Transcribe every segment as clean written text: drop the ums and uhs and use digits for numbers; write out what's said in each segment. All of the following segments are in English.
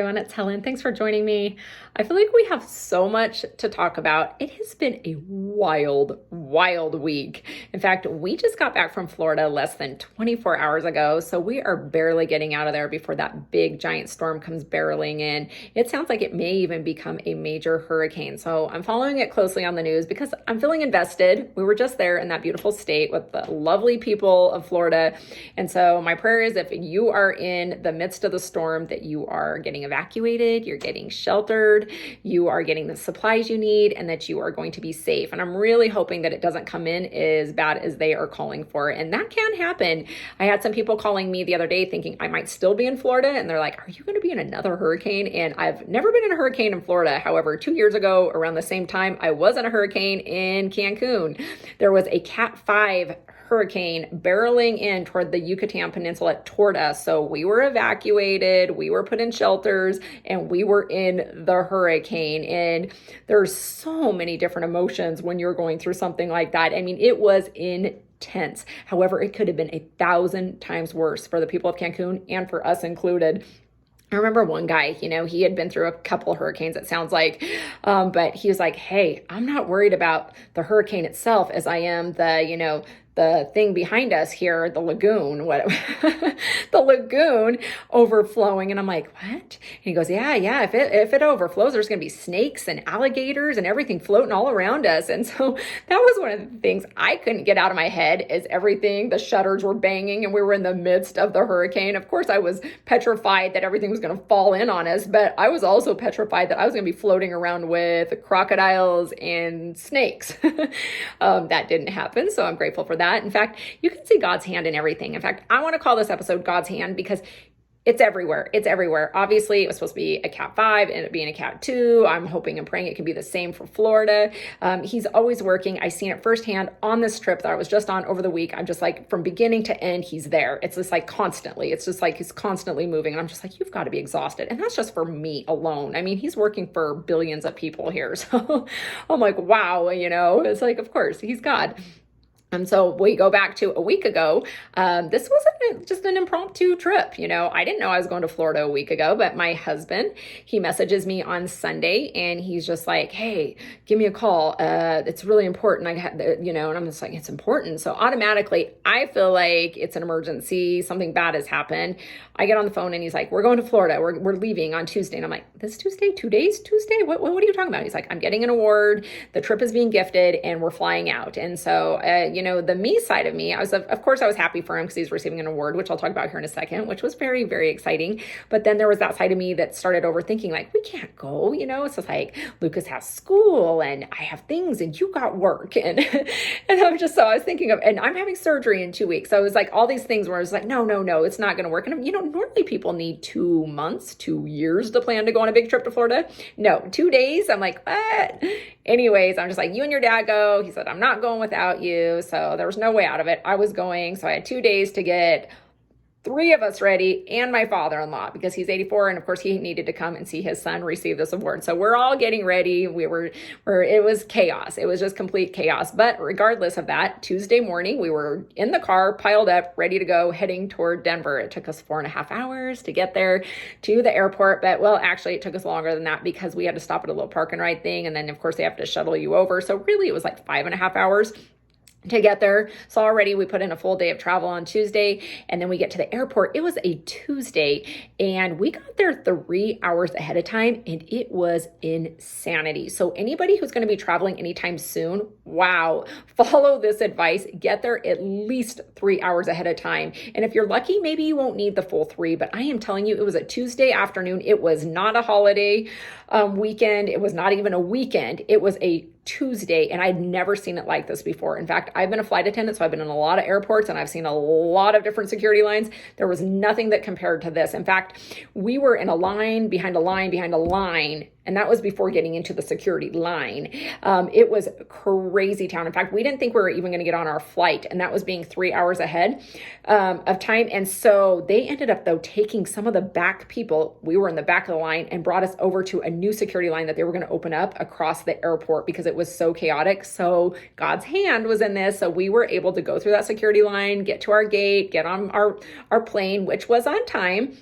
Everyone, it's Helen. Thanks for joining me. I feel like we have so much to talk about. It has been a wild week. In fact, we just got back from Florida less than 24 hours ago, so we are barely getting out of there before that big giant storm comes barreling in. It sounds like it may even become a major hurricane, so I'm following it closely on the news because I'm feeling invested. We were just there in that beautiful state with the lovely people of Florida, and so my prayer is if you are in the midst of the storm that you are getting evacuated, you're getting sheltered, you are getting the supplies you need, and that you are going to be safe. And I'm really hoping that it doesn't come in as bad as they are calling for. And that can happen. I had some people calling me the other day thinking I might still be in Florida. And they're like, are you going to be in another hurricane? And I've never been in a hurricane in Florida. However, 2 years ago, around the same time, I was in a hurricane in Cancun. There was a Cat 5 hurricane barreling in toward the Yucatan Peninsula toward us. So we were evacuated, we were put in shelters, and we were in the hurricane. And there's so many different emotions when you're going through something like that. I mean, it was intense. However, it could have been 1,000 times worse for the people of Cancun and for us included. I remember one guy, he had been through a couple of hurricanes, it sounds like, but he was like, hey, I'm not worried about the hurricane itself as I am the thing behind us here, the lagoon, the lagoon overflowing. And I'm like, what? And he goes, yeah, if it overflows, there's going to be snakes and alligators and everything floating all around us. And so that was one of the things I couldn't get out of my head is the shutters were banging and we were in the midst of the hurricane. Of course, I was petrified that everything was going to fall in on us, but I was also petrified that I was going to be floating around with crocodiles and snakes. That didn't happen. So I'm grateful for that. In fact, you can see God's hand in everything. In fact, I want to call this episode God's hand because it's everywhere. It's everywhere. Obviously, it was supposed to be a Cat 5, ended up being a Cat 2. I'm hoping and praying it can be the same for Florida. He's always working. I've seen it firsthand on this trip that I was just on over the week. I'm just like, from beginning to end, he's there. It's just like constantly. It's just like he's constantly moving. And I'm just like, you've got to be exhausted. And that's just for me alone. I mean, he's working for billions of people here. So I'm like, wow, it's like, of course, he's God. And so we go back to a week ago. This wasn't just an impromptu trip. I didn't know I was going to Florida a week ago, but my husband, he messages me on Sunday and he's just like, hey, give me a call. It's really important. And I'm just like, it's important. So automatically I feel like it's an emergency. Something bad has happened. I get on the phone and he's like, we're going to Florida. We're leaving on Tuesday. And I'm like, this Tuesday, 2 days, Tuesday? What are you talking about? He's like, I'm getting an award. The trip is being gifted and we're flying out. And so, the me side of me, I was happy for him because he's receiving an award, which I'll talk about here in a second, which was very, very exciting. But then there was that side of me that started overthinking, like, we can't go, it's just like Lucas has school and I have things and you got work. And I was thinking of, and I'm having surgery in 2 weeks. So it was like all these things where I was like, no, it's not going to work. And normally people need 2 months, 2 years to plan to go on a big trip to Florida. No, 2 days. I'm like, what? Anyways, I'm just like, you and your dad go. He said, I'm not going without you. So there was no way out of it. I was going. So I had 2 days to get 3 of us ready and my father-in-law because he's 84. And of course he needed to come and see his son receive this award. So we're all getting ready. It was chaos. It was just complete chaos. But regardless of that, Tuesday morning, we were in the car, piled up, ready to go, heading toward Denver. It took us 4.5 hours to get there to the airport. But actually it took us longer than that because we had to stop at a little park and ride thing. And then of course they have to shuttle you over. So really it was like 5.5 hours to get there. So already we put in a full day of travel on Tuesday and then we get to the airport. It was a Tuesday and we got there 3 hours ahead of time and it was insanity. So anybody who's going to be traveling anytime soon, wow, follow this advice. Get there at least 3 hours ahead of time. And if you're lucky, maybe you won't need the full 3, but I am telling you, it was a Tuesday afternoon. It was not a holiday weekend. It was not even a weekend. It was a Tuesday, and I'd never seen it like this before. In fact, I've been a flight attendant, so I've been in a lot of airports and I've seen a lot of different security lines. There was nothing that compared to this. In fact, we were in a line behind a line behind a line, and that was before getting into the security line. It was crazy town. In fact, we didn't think we were even going to get on our flight, and that was being 3 hours ahead of time. And so they ended up, though, taking some of the back people, we were in the back of the line, and brought us over to a new security line that they were going to open up across the airport because it was so chaotic. So God's hand was in this. So we were able to go through that security line, get to our gate, get on our plane, which was on time.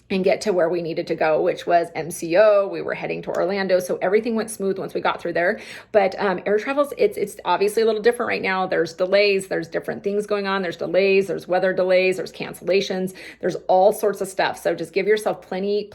and get to where we needed to go, which was MCO. We were heading to Orlando. So everything went smooth once we got through there. But air travels, it's obviously a little different right now. There's delays, there's different things going on. There's delays, there's weather delays, there's cancellations, there's all sorts of stuff. So just give yourself plenty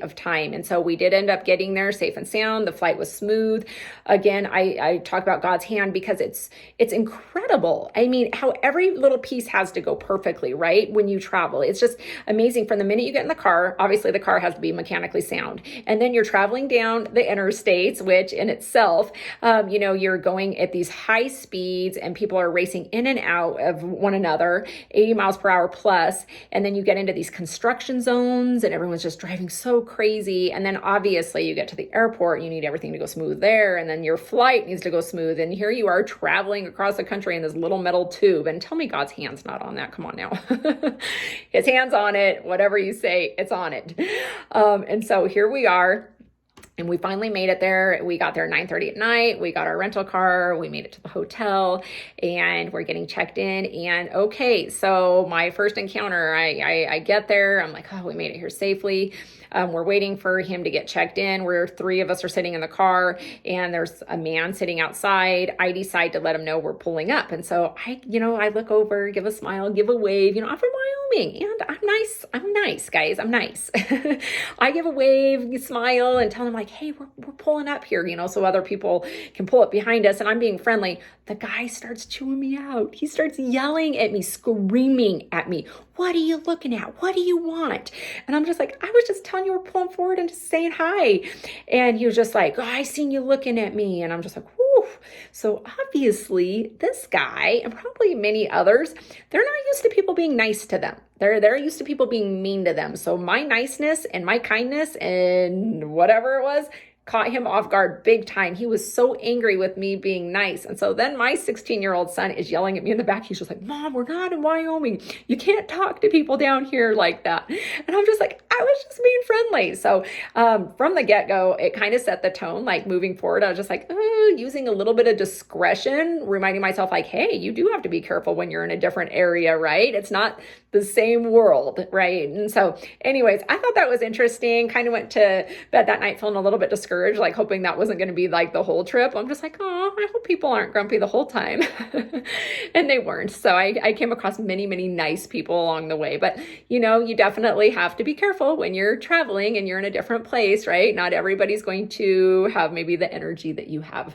of time. And so we did end up getting there safe and sound. The flight was smooth. Again, I talk about God's hand because it's incredible. I mean, how every little piece has to go perfectly, right? When you travel, it's just amazing. From the minute you get in the car, obviously the car has to be mechanically sound. And then you're traveling down the interstates, which in itself, you're going at these high speeds and people are racing in and out of one another, 80 miles per hour plus. And then you get into these construction zones and everyone's just driving so crazy. And then obviously you get to the airport, you need everything to go smooth there. And then your flight needs to go smooth. And here you are traveling across the country in this little metal tube. And tell me God's hand's not on that. Come on now. His hand's on it. Whatever you say, it's on it. And so here we are. And we finally made it there. We got there 9:30 at night. We got our rental car. We made it to the hotel and we're getting checked in. And okay, so my first encounter, I get there. I'm like, oh, we made it here safely. We're waiting for him to get checked in. Where three of us are sitting in the car and there's a man sitting outside. I decide to let him know we're pulling up. And so I look over, give a smile, give a wave, I'm from Wyoming and I'm nice, guys. I'm nice. I give a wave, smile and tell him like, hey, we're pulling up here, so other people can pull up behind us. And I'm being friendly. The guy starts chewing me out. He starts yelling at me, screaming at me. What are you looking at? What do you want? And I'm just like, I was just telling you we're pulling forward and just saying hi. And he was just like, oh, I seen you looking at me. And I'm just like, whew. So obviously this guy and probably many others, they're not used to people being nice to them. They're used to people being mean to them. So my niceness and my kindness and whatever it was caught him off guard big time. He was so angry with me being nice. And so then my 16-year-old son is yelling at me in the back. He's just like, Mom, we're not in Wyoming. You can't talk to people down here like that. And I'm just like, I was just being friendly. So from the get-go, it kind of set the tone, like moving forward. I was just like, using a little bit of discretion, reminding myself like, hey, you do have to be careful when you're in a different area, right? It's not the same world, right? And so anyways, I thought that was interesting. Kind of went to bed that night feeling a little bit discouraged, like hoping that wasn't going to be like the whole trip. I'm just like, oh, I hope people aren't grumpy the whole time. And they weren't. So I came across many nice people along the way. But, you definitely have to be careful when you're traveling and you're in a different place, right? Not everybody's going to have maybe the energy that you have.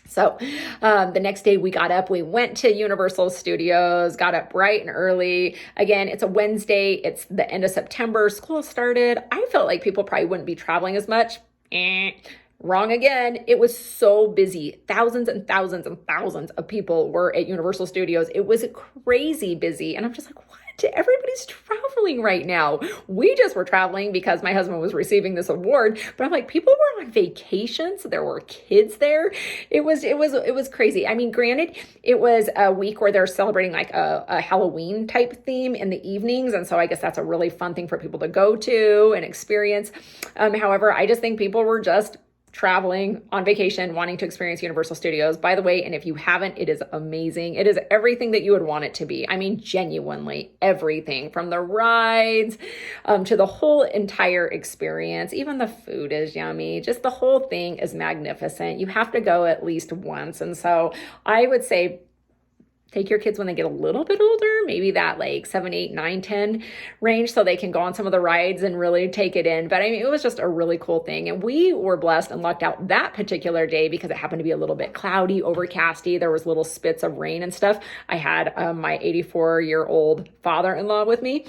So the next day we got up, we went to Universal Studios, got up bright and early. Again, it's a Wednesday. It's the end of September. School started. I felt like people probably wouldn't be traveling as much. Wrong again. It was so busy. Thousands and thousands and thousands of people were at Universal Studios. It was crazy busy. And I'm just like, what? Everybody's traveling right now. We just were traveling because my husband was receiving this award, but I'm like, people were on vacations. There were kids there. It was crazy. I mean, granted, it was a week where they're celebrating like a Halloween type theme in the evenings. And so I guess that's a really fun thing for people to go to and experience. However, I just think people were just traveling on vacation, wanting to experience Universal Studios. By the way, and if you haven't, it is amazing. It is everything that you would want it to be. I mean, genuinely everything from the rides to the whole entire experience. Even the food is yummy. Just the whole thing is magnificent. You have to go at least once. And so I would say, take your kids when they get a little bit older, maybe that like 7, 8, 9, 10 range, so they can go on some of the rides and really take it in. But I mean, it was just a really cool thing. And we were blessed and lucked out that particular day because it happened to be a little bit cloudy, overcasty. There was little spits of rain and stuff. I had my 84-year-old father-in-law with me.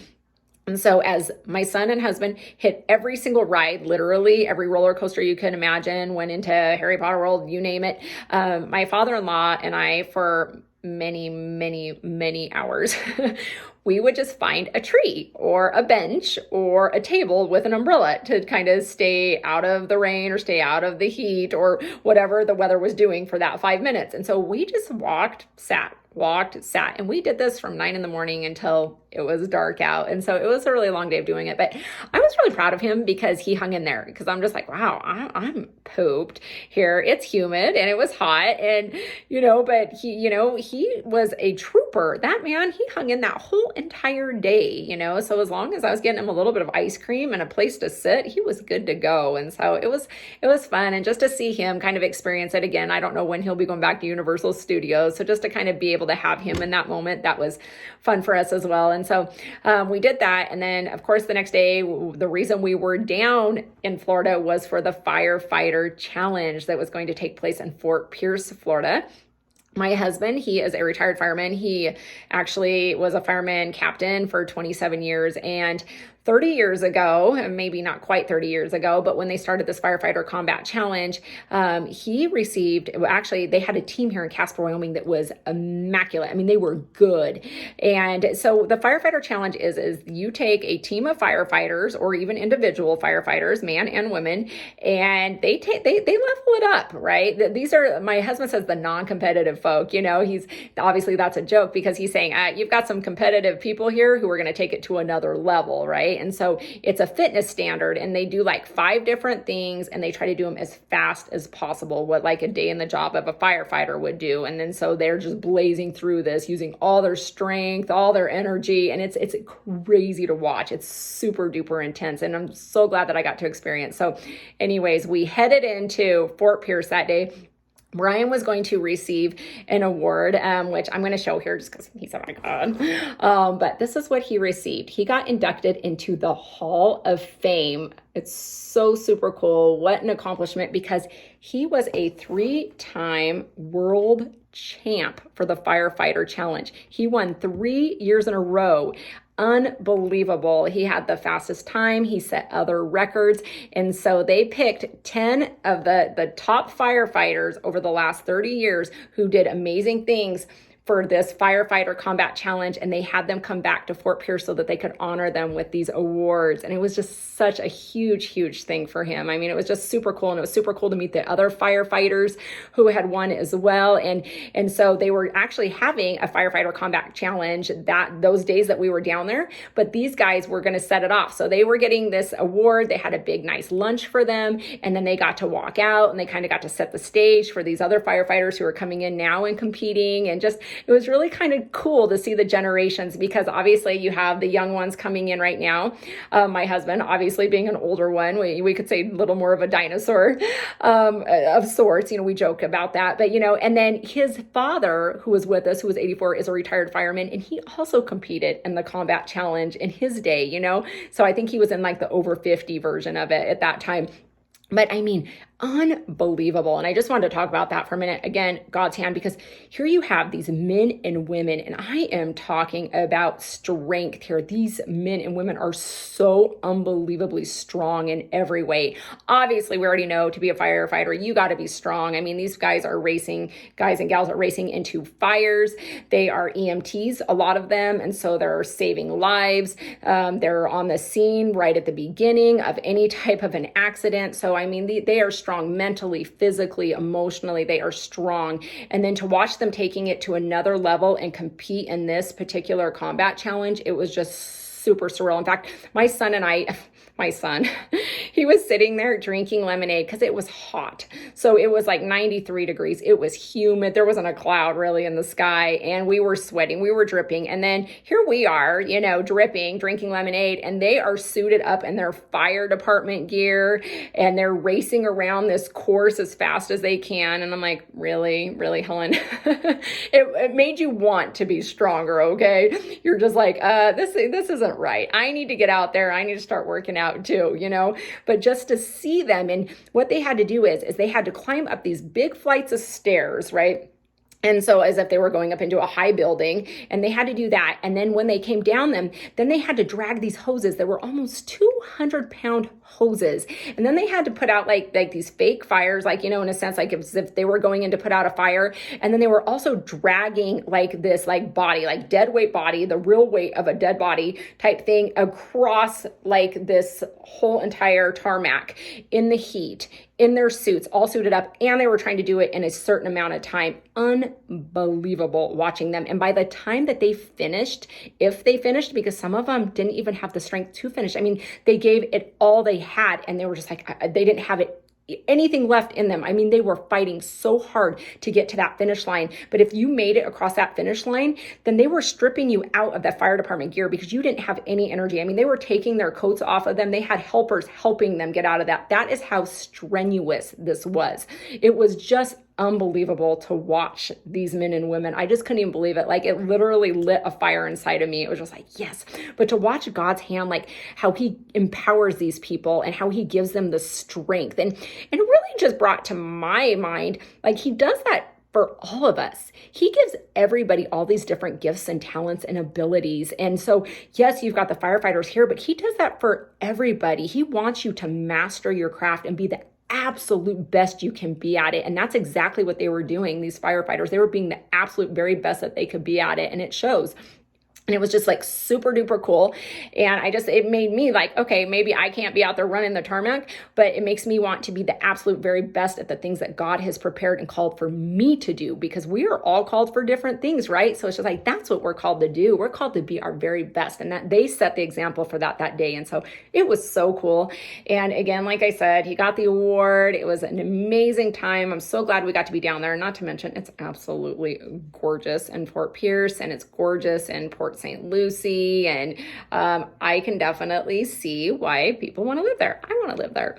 And so as my son and husband hit every single ride, literally every roller coaster you can imagine, went into Harry Potter World, you name it, my father-in-law and I, for many hours, we would just find a tree or a bench or a table with an umbrella to kind of stay out of the rain or stay out of the heat or whatever the weather was doing for that 5 minutes. And so we just walked, sat, and we did this from 9 in the morning until it was dark out. And so it was a really long day of doing it, but I was really proud of him because he hung in there, because I'm just like, wow, I'm pooped here. It's humid and it was hot, and, but he was a trooper. That man, he hung in that whole entire day, so as long as I was getting him a little bit of ice cream and a place to sit, he was good to go. And so it was fun. And just to see him kind of experience it again, I don't know when he'll be going back to Universal Studios. So just to kind of be able to have him in that moment, that was fun for us as well. And so we did that. And then, of course, the next day, the reason we were down in Florida was for the Firefighter Challenge that was going to take place in Fort Pierce, Florida. My husband, he is a retired fireman. He actually was a fireman captain for 27 years. And 30 years ago, and maybe not quite 30 years ago, but when they started this Firefighter Combat Challenge, he received, actually, they had a team here in Casper, Wyoming that was immaculate. I mean, they were good. And so the Firefighter Challenge is you take a team of firefighters, or even individual firefighters, man and women, and they level it up, right? These are, my husband says, the non-competitive folk. He's obviously, that's a joke, because he's saying, you've got some competitive people here who are going to take it to another level, right? And so it's a fitness standard, and they do like 5 different things, and they try to do them as fast as possible, what like a day in the job of a firefighter would do. And then so they're just blazing through this using all their strength, all their energy, and it's crazy to watch. It's super duper intense, and I'm so glad that I got to experience. So anyways, we headed into Fort Pierce that day. Brian was going to receive an award, which I'm going to show here just because he's oh my God. But this is what he received. He got inducted into the Hall of Fame. It's so super cool. What an accomplishment, because he was a 3-time world champ for the Firefighter Challenge. He won 3 years in a row. Unbelievable. He had the fastest time. He set other records. And so they picked 10 of the top firefighters over the last 30 years who did amazing things for this Firefighter Combat Challenge, and they had them come back to Fort Pierce so that they could honor them with these awards. And it was just such a huge, huge thing for him. I mean, it was just super cool, and it was super cool to meet the other firefighters who had won as well. And so they were actually having a Firefighter Combat Challenge those days that we were down there, but these guys were going to set it off. So they were getting this award. They had a big, nice lunch for them, and then they got to walk out, and they kind of got to set the stage for these other firefighters who are coming in now and competing. And just, it was really kind of cool to see the generations, because obviously you have the young ones coming in right now. My husband, obviously being an older one, we could say a little more of a dinosaur of sorts. We joke about that, but and then his father, who was with us, who was 84, is a retired fireman, and he also competed in the Combat Challenge in his day, So I think he was in like the over 50 version of it at that time. But I mean, unbelievable. And I just wanted to talk about that for a minute. Again, God's hand, because here you have these men and women, and I am talking about strength here. These men and women are so unbelievably strong in every way. Obviously, we already know to be a firefighter, you got to be strong. I mean, these guys and gals are racing into fires. They are EMTs, a lot of them. And so they're saving lives. They're on the scene right at the beginning of any type of an accident. So, I mean, they are strong mentally, physically, emotionally. They are strong. And then to watch them taking it to another level and compete in this particular combat challenge, it was just super surreal. In fact, my son, he was sitting there drinking lemonade because it was hot. So it was like 93 degrees. It was humid. There wasn't a cloud really in the sky, and we were sweating. We were dripping. And then here we are, dripping, drinking lemonade, and they are suited up in their fire department gear, and they're racing around this course as fast as they can. And I'm like, really, Helen? it made you want to be stronger, okay? You're just like, this isn't right. I need to get out there. I need to start working out too, but just to see them, and what they had to do is they had to climb up these big flights of stairs, right? And so as if they were going up into a high building, and they had to do that. And then when they came down them, then they had to drag these hoses that were almost 200-pound hoses. And then they had to put out like these fake fires, like, in a sense, like as if they were going in to put out a fire. And then they were also dragging like this like body, like dead weight body, the real weight of a dead body type thing across like this whole entire tarmac in the heat, in their suits, all suited up, and they were trying to do it in a certain amount of time. Unbelievable watching them. And by the time that they finished, if they finished, because some of them didn't even have the strength to finish. I mean, they gave it all they had, and they were just like, they didn't have anything left in them. I mean, they were fighting so hard to get to that finish line. But if you made it across that finish line, then they were stripping you out of that fire department gear because you didn't have any energy. I mean, they were taking their coats off of them. They had helpers helping them get out of that. That is how strenuous this was. It was just unbelievable to watch these men and women. I just couldn't even believe it. Like, it literally lit a fire inside of me. It was just like, yes. But to watch God's hand, like how he empowers these people and how he gives them the strength. And it really just brought to my mind, like, he does that for all of us. He gives everybody all these different gifts and talents and abilities. And so, yes, you've got the firefighters here, but he does that for everybody. He wants you to master your craft and be the absolute best you can be at it. And that's exactly what they were doing. These firefighters, they were being the absolute very best that they could be at it. And it shows. And it was just like super duper cool. And it made me like, okay, maybe I can't be out there running the tarmac, but it makes me want to be the absolute very best at the things that God has prepared and called for me to do, because we are all called for different things, right? So it's just like, that's what we're called to do. We're called to be our very best. And that they set the example for that day. And so it was so cool. And again, like I said, he got the award. It was an amazing time. I'm so glad we got to be down there. Not to mention, it's absolutely gorgeous in Fort Pierce, and it's gorgeous in Port St. Lucie, and I can definitely see why people want to live there. I want to live there.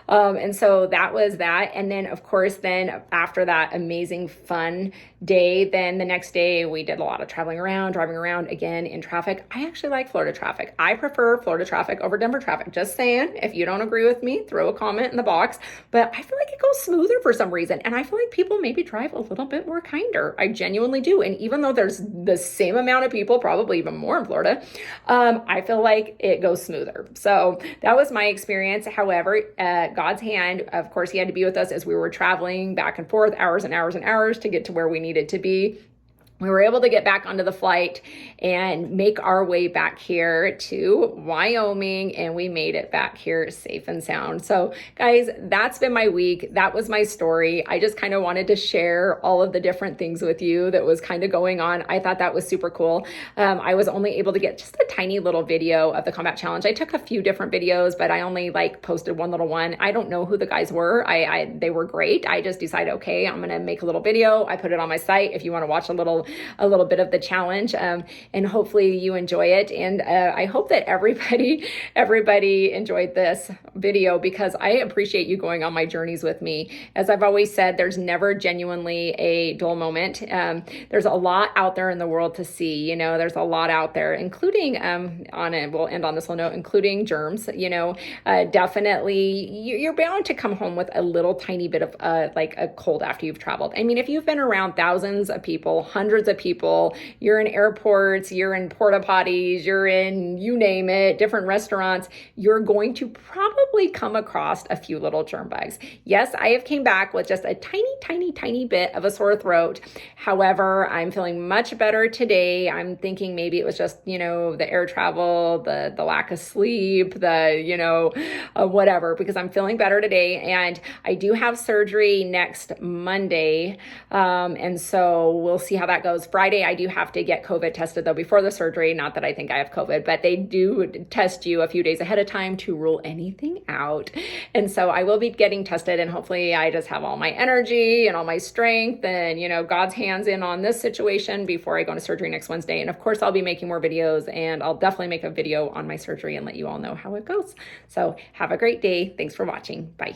And so that was that. And then, of course, then after that amazing fun day, then the next day we did a lot of driving around again in traffic. I actually like Florida traffic. I prefer Florida traffic over Denver traffic. Just saying, if you don't agree with me, throw a comment in the box. But I feel like it goes smoother for some reason. And I feel like people maybe drive a little bit more kinder. I genuinely do. And even though there's the same amount of people, probably even more in Florida, I feel like it goes smoother. So that was my experience. However, God's hand, of course, he had to be with us as we were traveling back and forth, hours and hours and hours to get to where we needed to be. We were able to get back onto the flight and make our way back here to Wyoming, and we made it back here safe and sound. So guys, that's been my week. That was my story. I just kind of wanted to share all of the different things with you that was kind of going on. I thought that was super cool. I was only able to get just a tiny little video of the combat challenge. I took a few different videos, but I only posted one little one. I don't know who the guys were. They were great. I just decided, okay, I'm going to make a little video. I put it on my site if you want to watch a little bit of the challenge, and hopefully you enjoy it. And I hope that everybody enjoyed this video, because I appreciate you going on my journeys with me. As I've always said, there's never genuinely a dull moment. There's a lot out there in the world to see. There's a lot out there, including we'll end on this little note, including germs. Definitely you're bound to come home with a little tiny bit of like a cold after you've traveled. I mean, if you've been around thousands of people, hundreds of people, you're in airports, you're in porta potties, you're in, you name it, different restaurants, you're going to probably come across a few little germ bugs. Yes, I have came back with just a tiny bit of a sore throat. However, I'm feeling much better today. I'm thinking maybe it was just, the air travel, the lack of sleep, whatever, because I'm feeling better today. And I do have surgery next Monday. And so we'll see how that goes. Friday, I do have to get COVID tested though before the surgery. Not that I think I have COVID, but they do test you a few days ahead of time to rule anything out. And so I will be getting tested, and hopefully I just have all my energy and all my strength and, God's hands in on this situation before I go into surgery next Wednesday. And of course, I'll be making more videos, and I'll definitely make a video on my surgery and let you all know how it goes. So have a great day. Thanks for watching. Bye.